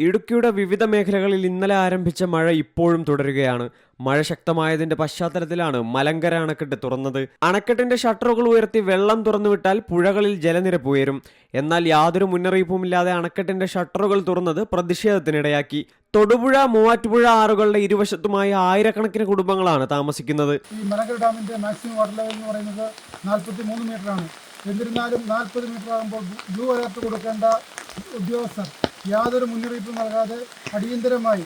ഇടുക്കിയുടെ വിവിധ മേഖലകളിൽ ഇന്നലെ ആരംഭിച്ച മഴ ഇപ്പോഴും തുടരുകയാണ്. മഴ ശക്തമായതിന്റെ പശ്ചാത്തലത്തിലാണ് മലങ്കര അണക്കെട്ട് തുറന്നത്. അണക്കെട്ടിന്റെ ഷട്ടറുകൾ ഉയർത്തി വെള്ളം തുറന്നുവിട്ടാൽ പുഴകളിൽ ജലനിരപ്പ് ഉയരും. എന്നാൽ യാതൊരു മുന്നറിയിപ്പുമില്ലാതെ അണക്കെട്ടിന്റെ ഷട്ടറുകൾ തുറന്നത് പ്രതിഷേധത്തിനിടയാക്കി. തൊടുപുഴ, മൂവാറ്റുപുഴ ആറുകളുടെ ഇരുവശത്തുമായി ആയിരക്കണക്കിന് കുടുംബങ്ങളാണ് താമസിക്കുന്നത്. ഈ മലങ്കര ഡാമിന്റെ മാക്സിമം വാട്ടർ ലെവൽ എന്ന് പറയുന്നത് 43 മീറ്ററാണ്. എന്നിരുന്നാലും 40 മീറ്റർ ആകുമ്പോൾ ബ്ലൂ അലർട്ട് കൊടുക്കേണ്ട ഉദ്യോഗസ്ഥർ യാതൊരു മുന്നറിയിപ്പും നൽകാതെ അടിയന്തരമായി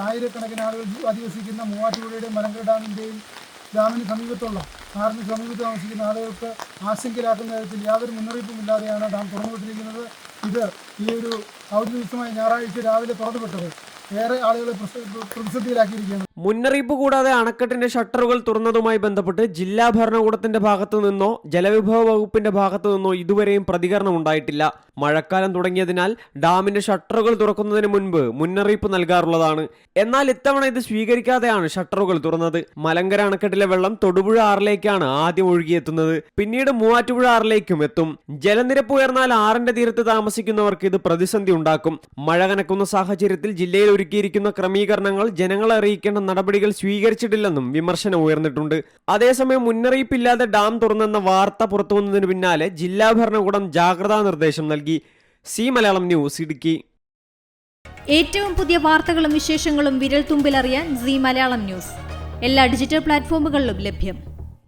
ആയിരക്കണക്കിന് ആളുകൾ അധിവസിക്കുന്ന മൂവാറ്റുപുഴയുടെയും മലങ്കര ഡാമിന് സമീപത്തുള്ള ആറിന് സമീപത്ത് താമസിക്കുന്ന ആളുകൾക്ക് ആശങ്കയിലാക്കുന്ന തരത്തിൽ യാതൊരു മുന്നറിയിപ്പുമില്ലാതെയാണ് ഡാം തുറന്നുവിട്ടിരിക്കുന്നത്. ഇത് ഈ ഒരു അവധി ദിവസമായ ഞായറാഴ്ച രാവിലെ തുറന്നുവിട്ടത് ഏറെ ആളുകളെ പ്രതിസന്ധിയിലാക്കിയിരിക്കുകയാണ്. മുന്നറിയിപ്പ് കൂടാതെ അണക്കെട്ടിന്റെ ഷട്ടറുകൾ തുറന്നതുമായി ബന്ധപ്പെട്ട് ജില്ലാ ഭരണകൂടത്തിന്റെ ഭാഗത്തു നിന്നോ ജലവിഭവ വകുപ്പിന്റെ ഭാഗത്തു നിന്നോ ഇതുവരെയും പ്രതികരണം ഉണ്ടായിട്ടില്ല. മഴക്കാലം തുടങ്ങിയതിനാൽ ഡാമിന്റെ ഷട്ടറുകൾ തുറക്കുന്നതിന് മുൻപ് മുന്നറിയിപ്പ് നൽകാറുള്ളതാണ്. എന്നാൽ ഇത്തവണ ഇത് സ്വീകരിക്കാതെയാണ് ഷട്ടറുകൾ തുറന്നത്. മലങ്കര അണക്കെട്ടിലെ വെള്ളം തൊടുപുഴ ആറിലേക്കാണ് ആദ്യം ഒഴുകിയെത്തുന്നത്. പിന്നീട് മൂവാറ്റുപുഴ ആറിലേക്കും എത്തും. ജലനിരപ്പ് ഉയർന്നാൽ ആറിന്റെ തീരത്ത് താമസിക്കുന്നവർക്ക് ഇത് പ്രതിസന്ധി ഉണ്ടാക്കും. മഴ കനക്കുന്ന സാഹചര്യത്തിൽ ജില്ലയിൽ ഒരുക്കിയിരിക്കുന്ന ക്രമീകരണങ്ങൾ ജനങ്ങളെ അറിയിക്കേണ്ട നടപടികൾ സ്വീകരിച്ചിട്ടില്ലെന്നും വിമർശനം ഉയർന്നിട്ടുണ്ട്. അതേസമയം മുന്നറിയിപ്പില്ലാതെ ഡാം തുറന്നെന്ന വാർത്ത പുറത്തുവന്നതിന് പിന്നാലെ ജില്ലാ ഭരണകൂടം ജാഗ്രതാ നിർദ്ദേശം നൽകി. C Malayalam news, Idukki. ഏറ്റവും പുതിയ വാർത്തകളും വിശേഷങ്ങളും വിരൽ തുമ്പിലറിയാൻ സി മലയാളം ന്യൂസ് എല്ലാ ഡിജിറ്റൽ പ്ലാറ്റ്ഫോമുകളിലും ലഭ്യം.